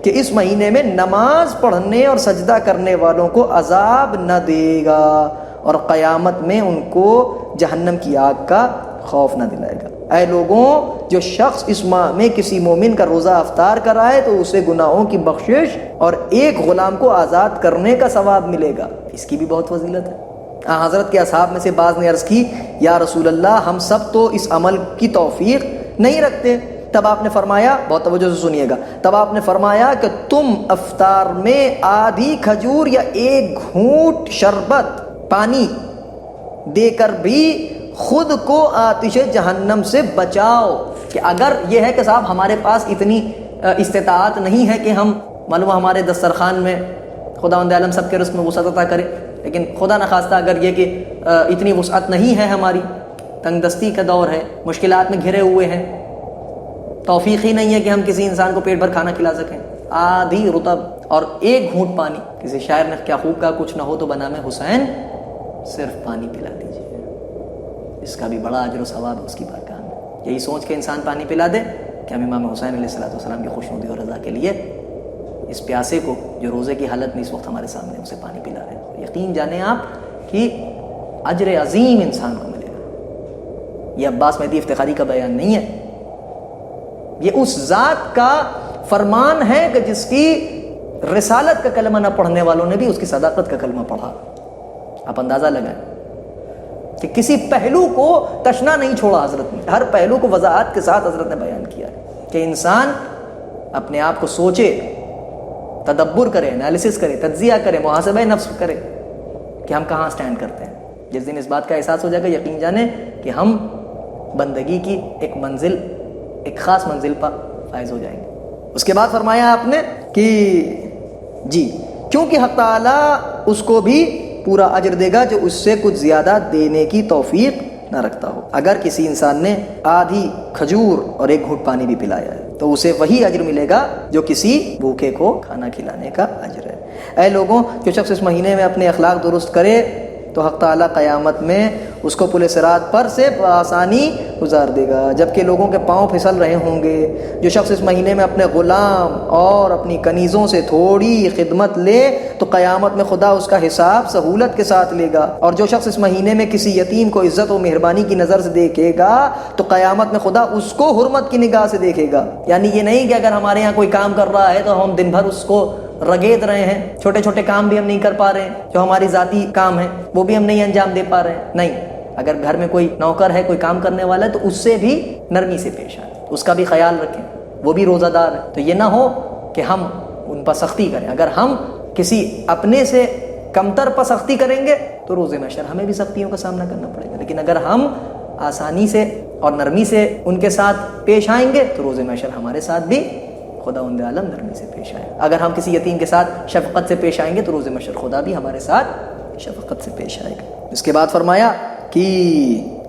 کہ اس مہینے میں نماز پڑھنے اور سجدہ کرنے والوں کو عذاب نہ دے گا اور قیامت میں ان کو جہنم کی آگ کا خوف نہ دلائے گا. اے لوگوں جو شخص اس ماہ میں کسی مومن کا روزہ افطار کرائے تو اسے گناہوں کی بخشش اور ایک غلام کو آزاد کرنے کا ثواب ملے گا. اس کی بھی بہت فضیلت ہے. حضرت کے اصحاب میں سے بعض نے عرض کی یا رسول اللہ ہم سب تو اس عمل کی توفیق نہیں رکھتے. تب آپ نے فرمایا، بہت توجہ سے سنیے گا، تب آپ نے فرمایا کہ تم افطار میں آدھی کھجور یا ایک گھونٹ شربت پانی دے کر بھی خود کو آتش جہنم سے بچاؤ. کہ اگر یہ ہے کہ صاحب ہمارے پاس اتنی استطاعت نہیں ہے کہ ہم معلوم ہمارے دسترخوان میں خداوند عالم سب کے رزق میں وسعت عطا کرے، لیکن خدا نخواستہ اگر یہ کہ اتنی وسعت نہیں ہے، ہماری تنگ دستی کا دور ہے، مشکلات میں گھرے ہوئے ہیں، توفیق ہی نہیں ہے کہ ہم کسی انسان کو پیٹ بھر کھانا کھلا سکیں، آدھی رطب اور ایک گھونٹ پانی. کسی شاعر نے کیا خوب کہا، کچھ نہ ہو تو بنام حسین صرف پانی پلا دیجیے، اس کا بھی بڑا اجر و ثواب ہے اس کی بارگاہ میں. یہی سوچ کے انسان پانی پلا دے کہ ہم امام حسین علیہ السلام کی خوشنودی اور رضا کے لیے اس پیاسے کو جو روزے کی حالت میں اس وقت ہمارے سامنے اسے پانی پلا رہے ہیں. یقین جانیں آپ کہ اجر عظیم انسان کو ملے گا. یہ عباس مہدی افتخاری کا بیان نہیں ہے، یہ اس ذات کا فرمان ہے کہ جس کی رسالت کا کلمہ نہ پڑھنے والوں نے بھی اس کی صداقت کا کلمہ پڑھا. آپ اندازہ لگائیں کہ کسی پہلو کو تشنا نہیں چھوڑا حضرت نے، ہر پہلو کو وضاحت کے ساتھ حضرت نے بیان کیا ہے. کہ انسان اپنے آپ کو سوچے، تدبر کرے، انالیسس کرے، تجزیہ کرے، محاسبہ نفس کرے کہ ہم کہاں سٹینڈ کرتے ہیں۔ جس دن اس بات کا احساس ہو جائے گا، یقین جانیں کہ ہم بندگی کی ایک منزل، ایک خاص منزل پر فائز ہو جائیں گے۔ اس کے بعد فرمایا آپ نے کہ جی کیونکہ حق تعالیٰ اس کو بھی پورا اجر دے گا جو اس سے کچھ زیادہ دینے کی توفیق نہ رکھتا ہو۔ اگر کسی انسان نے آدھی کھجور اور ایک گھونٹ پانی بھی پلایا ہے تو اسے وہی اجر ملے گا جو کسی بھوکے کو کھانا کھلانے کا اجر ہے۔ اے لوگوں، جو شخص اس مہینے میں اپنے اخلاق درست کرے تو حق تعالیٰ قیامت میں اس کو پل صراط پر سے بآسانی گزار دے گا جبکہ لوگوں کے پاؤں پھسل رہے ہوں گے۔ جو شخص اس مہینے میں اپنے غلام اور اپنی کنیزوں سے تھوڑی خدمت لے تو قیامت میں خدا اس کا حساب سہولت کے ساتھ لے گا، اور جو شخص اس مہینے میں کسی یتیم کو عزت و مہربانی کی نظر سے دیکھے گا تو قیامت میں خدا اس کو حرمت کی نگاہ سے دیکھے گا۔ یعنی یہ نہیں کہ اگر ہمارے یہاں کوئی کام کر رہا ہے تو ہم دن بھر اس کو رگید رہے ہیں، چھوٹے چھوٹے کام بھی ہم نہیں کر پا رہے ہیں، جو ہماری ذاتی کام ہیں وہ بھی ہم نہیں انجام دے پا رہے ہیں۔ نہیں، اگر گھر میں کوئی نوکر ہے، کوئی کام کرنے والا ہے تو اس سے بھی نرمی سے پیش آئیں، اس کا بھی خیال رکھیں، وہ بھی روزہ دار ہے۔ تو یہ نہ ہو کہ ہم ان پر سختی کریں۔ اگر ہم کسی اپنے سے کمتر پر سختی کریں گے تو روز محشر ہمیں بھی سختیوں کا سامنا کرنا پڑے گا، لیکن اگر ہم آسانی سے اور نرمی سے ان کے ساتھ پیش آئیں گے تو روز محشر ہمارے ساتھ بھی خداوند عالم نرمی سے پیش آئے۔ اگر ہم کسی یتیم کے ساتھ شفقت سے پیش آئیں گے تو روز محشر خدا بھی ہمارے ساتھ شفقت سے پیش آئے گا۔ اس کے بعد فرمایا کہ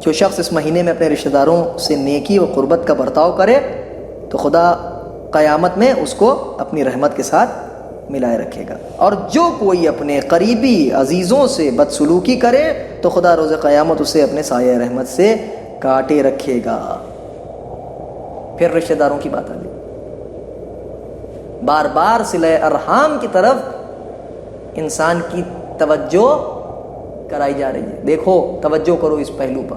جو شخص اس مہینے میں اپنے رشتہ داروں سے نیکی و قربت کا برتاؤ کرے تو خدا قیامت میں اس کو اپنی رحمت کے ساتھ ملائے رکھے گا، اور جو کوئی اپنے قریبی عزیزوں سے بدسلوکی کرے تو خدا روز قیامت اسے اپنے سایہ رحمت سے کاٹے رکھے گا۔ پھر رشتہ داروں کی بات آ گئی، بار بار صلہ ارحام کی طرف انسان کی توجہ کرائی جا رہی ہے۔ دیکھو، توجہ کرو اس پہلو پر،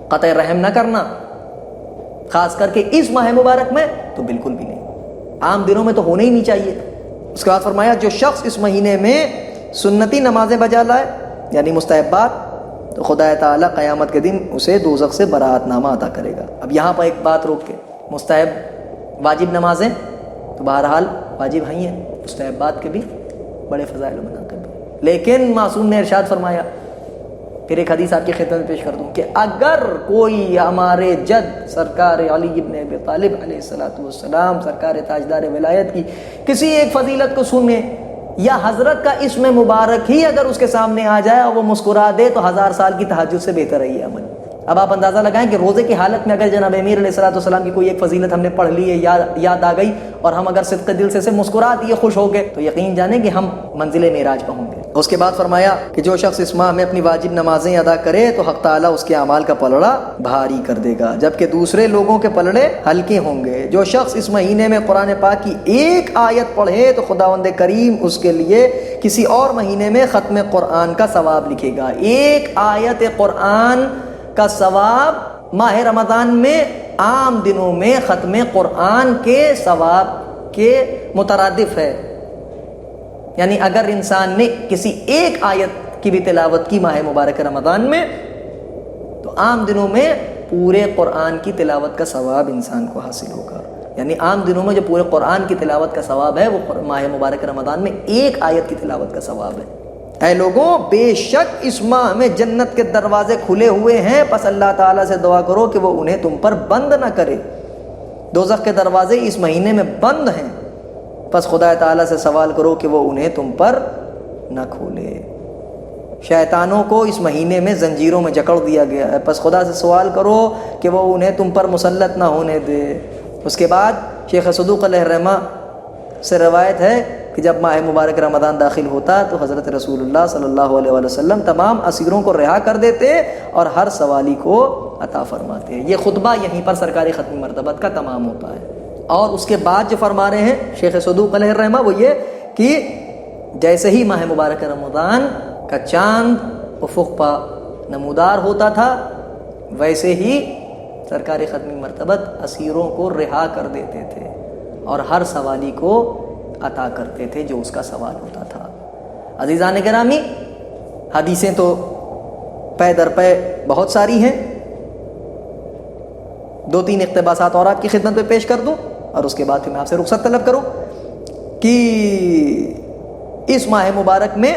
قطع رحم نہ کرنا، خاص کر کے اس ماہ مبارک میں تو بالکل بھی نہیں، عام دنوں میں تو ہونا ہی نہیں چاہیے۔ اس کے بعد فرمایا جو شخص اس مہینے میں سنتی نمازیں بجا لائے یعنی مستحبات تو خدا تعالیٰ قیامت کے دن اسے دوزخ سے برات نامہ عطا کرے گا۔ اب یہاں پر ایک بات روک کے، مستحب واجب نمازیں تو بہرحال واجب ہیں، مستحبات کے بھی بڑے فضائل و مناقب ہیں، لیکن معصوم نے ارشاد فرمایا، پھر ایک حدیث آپ کی خدمت میں پیش کر دوں کہ اگر کوئی ہمارے جد سرکار علی ابن ابی طالب علیہ السلام سرکار تاجدار ولایت کی کسی ایک فضیلت کو سنے یا حضرت کا اسم مبارک ہی اگر اس کے سامنے آ جائے اور وہ مسکرا دے تو 1000 سال کی تہجد سے بہتر ہے یہ عمل۔ اب آپ اندازہ لگائیں کہ روزے کی حالت میں اگر جناب امیر علیہ السلام کی کوئی ایک فضیلت ہم نے پڑھ لی ہے، یاد آ گئی، اور ہم اگر صدق دل سے مسکرا دیے، خوش ہو گئے، تو یقین جانیں کہ ہم منزل معراج پہنچ گئے۔ اس کے بعد فرمایا کہ جو شخص اس ماہ میں اپنی واجب نمازیں ادا کرے تو حق تعالیٰ اس کے اعمال کا پلڑا بھاری کر دے گا جبکہ دوسرے لوگوں کے پلڑے ہلکے ہوں گے۔ جو شخص اس مہینے میں قرآن پاک کی ایک آیت پڑھے تو خداوند کریم اس کے لیے کسی اور مہینے میں ختم قرآن کا ثواب لکھے گا۔ ایک آیت قرآن کا ثواب ماہ رمضان میں عام دنوں میں ختم قرآن کے ثواب کے مترادف ہے۔ یعنی اگر انسان نے کسی ایک آیت کی بھی تلاوت کی ماہ مبارک رمضان میں تو عام دنوں میں پورے قرآن کی تلاوت کا ثواب انسان کو حاصل ہوگا۔ یعنی عام دنوں میں جو پورے قرآن کی تلاوت کا ثواب ہے وہ ماہ مبارک رمضان میں ایک آیت کی تلاوت کا ثواب ہے۔ اے لوگوں، بے شک اس ماہ میں جنت کے دروازے کھلے ہوئے ہیں، پس اللہ تعالیٰ سے دعا کرو کہ وہ انہیں تم پر بند نہ کرے۔ دوزخ کے دروازے اس مہینے میں بند ہیں، پس خدا تعالیٰ سے سوال کرو کہ وہ انہیں تم پر نہ کھولے۔ شیطانوں کو اس مہینے میں زنجیروں میں جکڑ دیا گیا ہے، پس خدا سے سوال کرو کہ وہ انہیں تم پر مسلط نہ ہونے دے۔ اس کے بعد شیخ صدوق علیہ الرحمہ سے روایت ہے کہ جب ماہ مبارک رمضان داخل ہوتا تو حضرت رسول اللہ صلی اللہ علیہ وسلم تمام اسیروں کو رہا کر دیتے اور ہر سوالی کو عطا فرماتے۔ یہ خطبہ یہیں پر سرکار ختم مرتبت کا تمام ہوتا ہے، اور اس کے بعد جو فرما رہے ہیں شیخ صدوق علیہ الرحمہ وہ یہ کہ جیسے ہی ماہ مبارک رمضان کا چاند افق پا نمودار ہوتا تھا ویسے ہی سرکار ختم مرتبت اسیروں کو رہا کر دیتے تھے اور ہر سوالی کو عطا کرتے تھے جو اس کا سوال ہوتا تھا۔ عزیزان گرامی، حدیثیں تو پے در پے بہت ساری ہیں، 2-3 اقتباسات اور آپ کی خدمت میں پیش کر دوں اور اس کے بعد پھر میں آپ سے رخصت طلب کروں کہ اس ماہ مبارک میں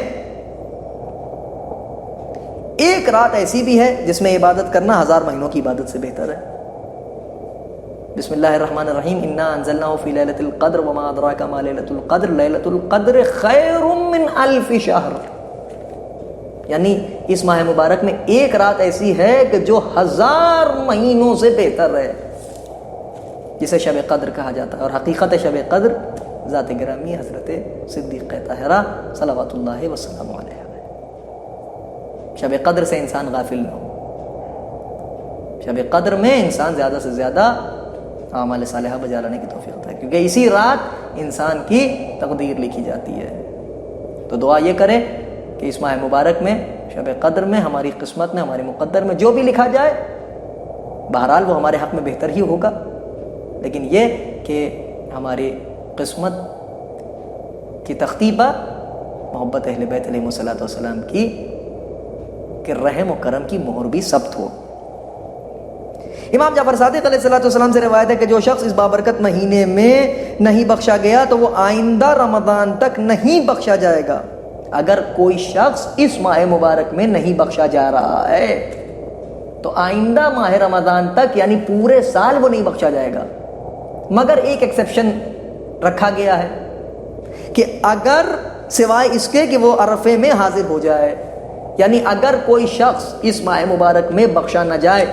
ایک رات ایسی بھی ہے جس میں عبادت کرنا 1000 مہینوں کی عبادت سے بہتر ہے. بسم اللہ الرحمن الرحیم انا انزلناه فی لیلۃ القدر وما ادراک ما لیلۃ القدر لیلۃ القدر خیر من الف شہر. یعنی اس ماہ مبارک میں ایک رات ایسی ہے کہ جو 1000 مہینوں سے بہتر ہے، جسے شب قدر کہا جاتا ہے. اور حقیقت شب قدر ذات گرامی حضرت صدیقہ طاہرہ صلوات اللہ وسلم علیہ. شب قدر سے انسان غافل نہ ہو. شب قدر میں انسان زیادہ سے زیادہ اعمال صالحہ بجا لانے کی توفیق ہوتا ہے، کیونکہ اسی رات انسان کی تقدیر لکھی جاتی ہے. تو دعا یہ کریں کہ اس ماہ مبارک میں شب قدر میں ہماری قسمت میں، ہمارے مقدر میں جو بھی لکھا جائے، بہرحال وہ ہمارے حق میں بہتر ہی ہوگا، لیکن یہ کہ ہماری قسمت کی تختی پر محبت اہل بیت علیہ الصلوۃ والسلام کی کہ رحم و کرم کی مہر بھی ثبت ہو. امام جعفر صادق علیہ الصلوۃ والسلام سے روایت ہے کہ جو شخص اس بابرکت مہینے میں نہیں بخشا گیا تو وہ آئندہ رمضان تک نہیں بخشا جائے گا. اگر کوئی شخص اس ماہ مبارک میں نہیں بخشا جا رہا ہے تو آئندہ ماہ رمضان تک یعنی پورے سال وہ نہیں بخشا جائے گا. مگر ایک ایکسیپشن رکھا گیا ہے کہ اگر سوائے اس کے کہ وہ عرفے میں حاضر ہو جائے، یعنی اگر کوئی شخص اس ماہ مبارک میں بخشا نہ جائے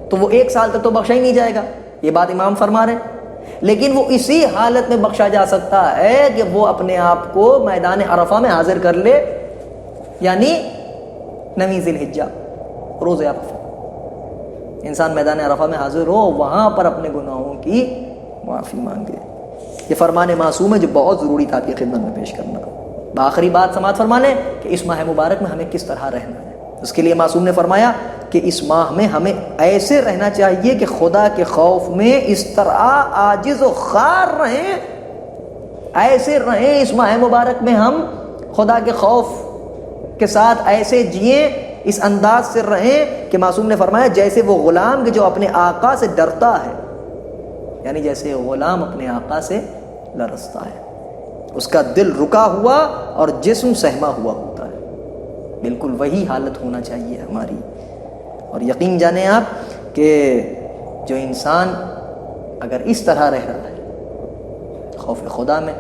تو وہ 1 سال تک تو بخشا ہی نہیں جائے گا. یہ بات امام فرما رہے ہیں. لیکن وہ اسی حالت میں بخشا جا سکتا ہے کہ وہ اپنے آپ کو میدان عرفہ میں حاضر کر لے، یعنی 9 ذی الحجہ روز عرفہ انسان میدان عرفہ میں حاضر ہو، وہاں پر اپنے گناہوں کی معافی مانگے. یہ فرمان معصوم ہے جو بہت ضروری تھا آپ کی خدمت میں پیش کرنا. بآخری بات سماعت فرما لیں کہ اس ماہ مبارک میں ہمیں کس طرح رہنا ہے. اس کے لیے معصوم نے فرمایا کہ اس ماہ میں ہمیں ایسے رہنا چاہیے کہ خدا کے خوف میں اس طرح عاجز و خوار رہیں، ایسے رہیں اس ماہ مبارک میں ہم خدا کے خوف کے ساتھ ایسے جئیں، اس انداز سے رہیں کہ معصوم نے فرمایا جیسے وہ غلام کہ جو اپنے آقا سے ڈرتا ہے، یعنی جیسے غلام اپنے آقا سے لرزتا ہے، اس کا دل رکا ہوا اور جسم سہما ہوا ہوتا ہے. بالکل وہی حالت ہونا چاہیے ہماری. اور یقین جانیں آپ کہ جو انسان اگر اس طرح رہ رہا ہے خوف خدا میں،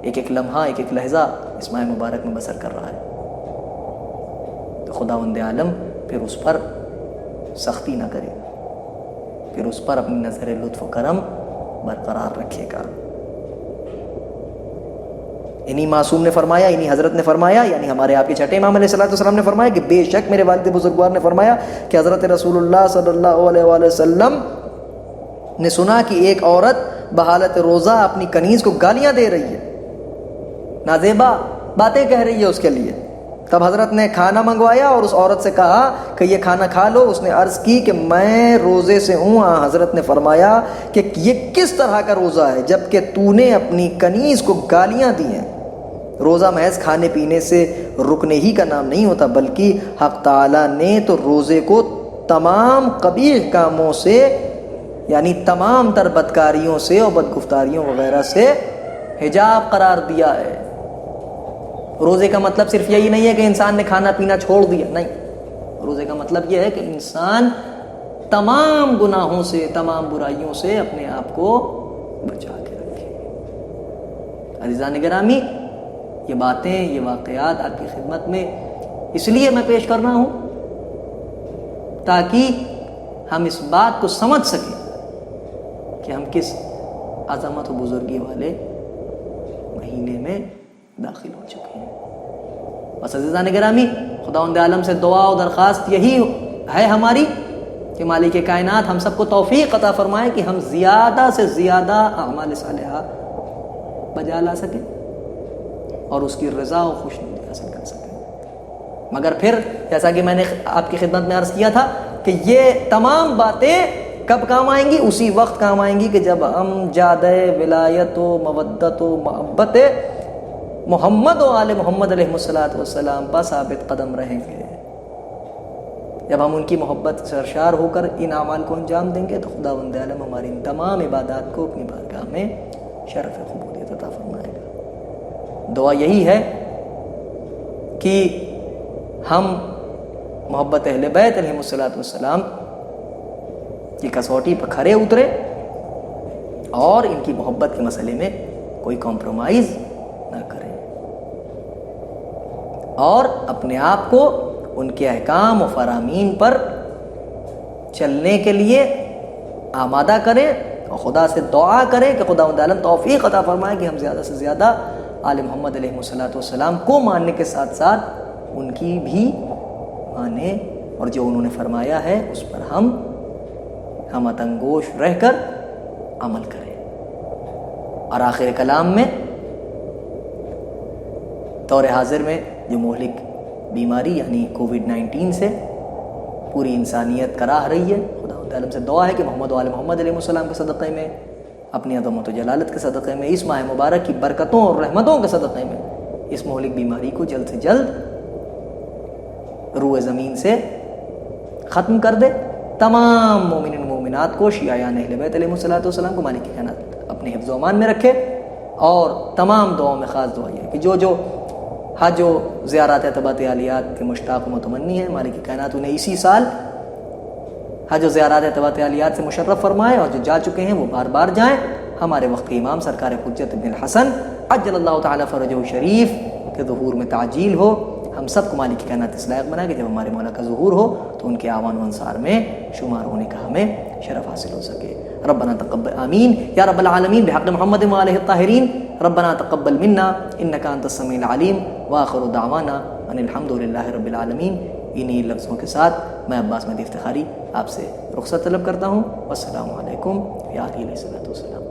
ایک ایک لمحہ ایک ایک لحظہ اس ماہ مبارک میں بسر کر رہا ہے، تو خداوند عالم پھر اس پر سختی نہ کرے، پھر اس پر اپنی نظر لطف و کرم برقرار رکھے گا. انہی معصوم نے فرمایا، انہی حضرت نے فرمایا، یعنی ہمارے آپ کے چھٹے امام علیہ الصلوۃ والسلام نے فرمایا کہ بے شک میرے والد بزرگوار نے فرمایا کہ حضرت رسول اللہ صلی اللہ علیہ وآلہ وسلم نے سنا کہ ایک عورت بحالت روزہ اپنی کنیز کو گالیاں دے رہی ہے، نازیبا باتیں کہہ رہی ہے اس کے لیے. تب حضرت نے کھانا منگوایا اور اس عورت سے کہا کہ یہ کھانا کھا لو. اس نے عرض کی کہ میں روزے سے ہوں. حضرت نے فرمایا کہ یہ کس طرح کا روزہ ہے جب کہ تو نے اپنی کنیز کو گالیاں دی ہیں. روزہ محض کھانے پینے سے رکنے ہی کا نام نہیں ہوتا، بلکہ حق تعالیٰ نے تو روزے کو تمام قبیح کاموں سے، یعنی تمام تر بدکاریوں سے اور بدگفتاریوں وغیرہ سے حجاب قرار دیا ہے. روزے کا مطلب صرف یہی نہیں ہے کہ انسان نے کھانا پینا چھوڑ دیا، نہیں. روزے کا مطلب یہ ہے کہ انسان تمام گناہوں سے، تمام برائیوں سے اپنے آپ کو بچا کے رکھے. عزیزان گرامی، یہ باتیں، یہ واقعات آپ کی خدمت میں اس لیے میں پیش کر رہا ہوں تاکہ ہم اس بات کو سمجھ سکیں کہ ہم کس عظمت و بزرگی والے مہینے میں داخل ہو چکے ہیں. بس عزیزان گرامی، خداوند عالم سے دعا و درخواست یہی ہے ہماری کہ مالک کائنات ہم سب کو توفیق عطا فرمائے کہ ہم زیادہ سے زیادہ اعمال صالحہ بجا لا سکیں اور اس کی رضا و خوشنودی حاصل کر سکیں. مگر پھر جیسا کہ میں نے آپ کی خدمت میں عرض کیا تھا کہ یہ تمام باتیں کب کام آئیں گی؟ اسی وقت کام آئیں گی کہ جب ہم جادہ ولایت و مودت و محبت محمد و آل محمد علیہ الصلوۃ والسلام پر ثابت قدم رہیں گے. جب ہم ان کی محبت سرشار ہو کر ان اعمال کو انجام دیں گے تو خداوند عالم ہماری ان تمام عبادات کو اپنی بارگاہ میں شرف قبولیت عطا فرمائے گا۔ دعا یہی ہے کہ ہم محبت اہل بیت علیہم الصلوۃ والسلام کی کسوٹی پر کھرے اترے اور ان کی محبت کے مسئلے میں کوئی کمپرومائز نہ کریں، اور اپنے آپ کو ان کے احکام و فرامین پر چلنے کے لیے آمادہ کریں اور خدا سے دعا کریں کہ خداوند عالم توفیق عطا فرمائے کہ ہم زیادہ سے زیادہ آل محمد علیہ الصلوۃ والسلام کو ماننے کے ساتھ ساتھ ان کی بھی مانیں، اور جو انہوں نے فرمایا ہے اس پر ہم تنگوش رہ کر عمل کریں۔ اور آخر کلام میں دور حاضر میں جو مہلک بیماری یعنی کووڈ-19 سے پوری انسانیت کراہ رہی ہے، خدا عالم سے دعا ہے کہ محمد و آل محمد علیہ السلام کے صدقے میں، اپنی عظمت و جلالت کے صدقے میں، اس ماہ مبارک کی برکتوں اور رحمتوں کے صدقے میں اس مہلک بیماری کو جلد سے جلد روئے زمین سے ختم کر دے۔ تمام مومنین و مومنات کو، شیعیان اہل بیت علیہ الصلوۃ والسلام کو مالک کائنات اپنے حفظ و امان میں رکھے، اور تمام دعاؤں میں خاص دعا یہ ہے کہ جو حج و زیارات اعتباط عالیات کے مشتاق و متمنی ہیں، مالک کائنات انہیں اسی سال حج و زیارات اعتباط عالیات سے مشرف فرمائے، اور جو جا چکے ہیں وہ بار بار جائیں۔ ہمارے وقت کے امام سرکار حجت بن الحسن عجل اللہ تعالیٰ فرجہ شریف کے ظہور میں تعجیل ہو۔ ہم سب کو مالک کائنات اس لائق بنا کہ جب ہمارے مولا کا ظہور ہو تو ان کے اعوان و انصار میں شمار ہونے کا ہمیں شرف حاصل ہو سکے۔ ربنا تقبل آمین یا رب العالمین بحق محمد و آلہ الطاہرین۔ ربنا تقبل منا انک انت السمیع العلیم وآخر دعوانا ان الحمد للہ رب العالمین۔ انہی لفظوں کے ساتھ میں عباس مہدی افتخاری آپ سے رخصت طلب کرتا ہوں۔ والسلام علیکم یا علیہ الصلوۃ والسلام۔